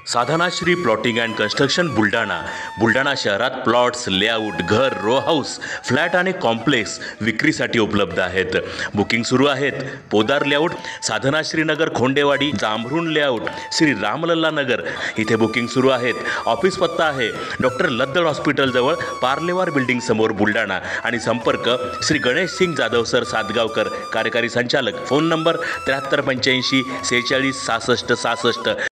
Sadhanashri plotting and construction Buldhana शहरात plots, layout, घर, row house, flat आणि कॉम्प्लेक्स विक्रीसाठी उपलब्ध आहेत. बुकिंग सुरू आहेत. पोदार लेआउट, साधनाश्री नगर खोंडेवाडी, जांभरुण लेआउट, श्री रामलल्ला नगर इथे बुकिंग सुरू आहेत. ऑफिस पत्ता आहे डॉक्टर लद्दड हॉस्पिटल जवळ, पार्लेवार बिल्डिंग समोर, बुलढाणा. आणि संपर्क श्री गणेश सिंग जाधव सर सातगावकर, कार्यकारी संचालक. Phone number 7385 46 66 66.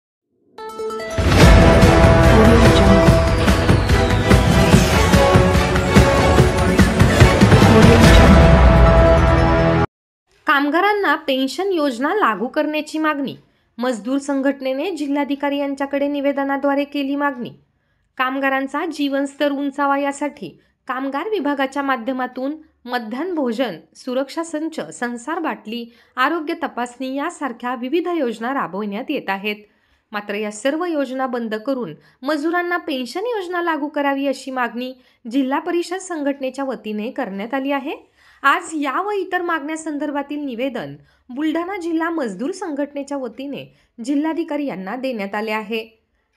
कामगारांना पेन्शन योजना लागू करण्याची मागणी. मजदूर संघटनेने जिल्हाधिकारी यांच्याकडे निवेदनाद्वारे केली मागणी. कामगारांचा जीवनस्तर उंचावा यासाठी कामगार विभागाच्या माध्यमातून मध्यान्ह भोजन, सुरक्षा संच, संसार बाटली, आरोग्य तपासणी यासारख्या विविध योजना राबवण्यात येत आहेत. मात्र या सर्व योजना बंद करून मजुरांना पेन्शन योजना लागू करावी अशी मागणी जिल्हा परिषद संघटनेच्या वतीने करण्यात आली आहे. आज या व इतर मागण्यासंदर्भातील निवेदन बुलढाणा जिल्हा मजदूर संघटनेच्या वतीने जिल्हाधिकारी यांना देण्यात आले आहे.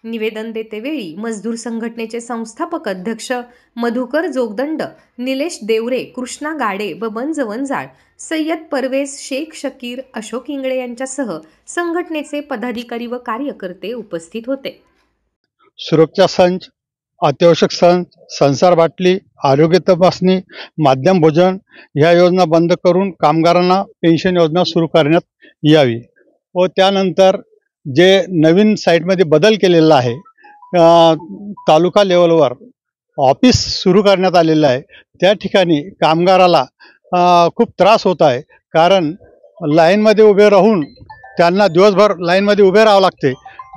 निवेदन देतेवेळी मजदूर संघटनेचे संस्थापक अध्यक्ष मधुकर जोगदंड, निलेश देवरे, कृष्णा गाडे, बबन जवंजाळ, सय्यद परवेज, शेख शकीर, अशोक इंगळे यांच्यासह संघटनेचे पदाधिकारी व कार्यकर्ते उपस्थित होते. सुरक्षा संच, अत्यावश्यक संच, संसार बाटली, आरोग्य तपासणी, मध्यान्ह भोजन ह्या योजना बंद करून कामगारांना पेन्शन योजना सुरू करण्यात यावी व त्यानंतर जे नवीन साईटमध्ये बदल केलेला आहे, तालुका लेवलवर ऑफिस सुरू करण्यात आलेलं आहे. त्या ठिकाणी कामगाराला खूप त्रास होत आहे, कारण लाईनमध्ये उभे राहून त्यांना दिवसभर लाईनमध्ये उभे राहावं लागते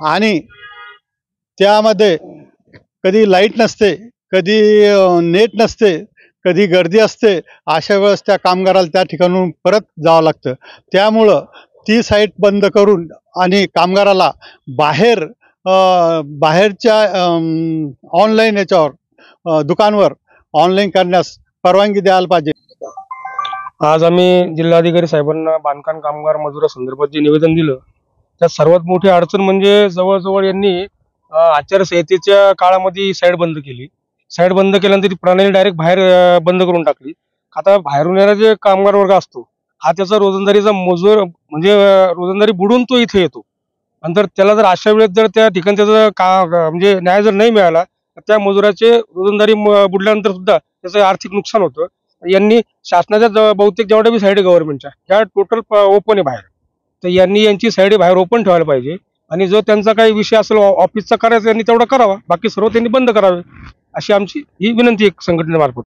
आणि त्यामध्ये कधी लाईट नसते, कधी नेट नसते, कधी गर्दी असते. अशा वेळेस त्या कामगाराला त्या ठिकाणून परत जावं लागतं. त्यामुळं ती साईट बंद करून आणि कामगाराला बाहेरच्या ऑनलाईन याच्यावर दुकानवर ऑनलाईन करण्यास परवानगी द्यायला पाहिजे. आज आम्ही जिल्हाधिकारी साहेबांना बांधकाम कामगार मजुरासंदर्भात जे निवेदन दिलं, त्यात सर्वात मोठी अडचण म्हणजे जवळजवळ यांनी आचारसंहितेच्या काळामध्ये साईट बंद केली. साईट बंद केल्यानंतर ती प्रणाली डायरेक्ट बाहेर बंद करून टाकली. आता बाहेरून येणारा जे कामगार वर्ग असतो हा त्याचा रोजंदारीचा मजूर म्हणजे रोजंदारी बुडून तो इथे येतो. नंतर त्याला जर अशा वेळेस जर त्या ठिकाणी त्याचा म्हणजे न्याय जर नाही मिळाला तर त्या मजुराचे रोजंदारी बुडल्यानंतर सुद्धा त्याचं आर्थिक नुकसान होतं. यांनी शासनाच्या बहुतेक जेवढ्या बी साईड गव्हर्नमेंटच्या ह्या टोटल ओपन आहे बाहेर, तर यांनी यांची साईड बाहेर ओपन ठेवायला पाहिजे. आणि जो त्यांचा काही विषय असेल ऑफिसचा करायचा त्यांनी तेवढा करावा, बाकी सर्व त्यांनी बंद करावे अशी आमची ही विनंती आहे संघटनेमार्फत.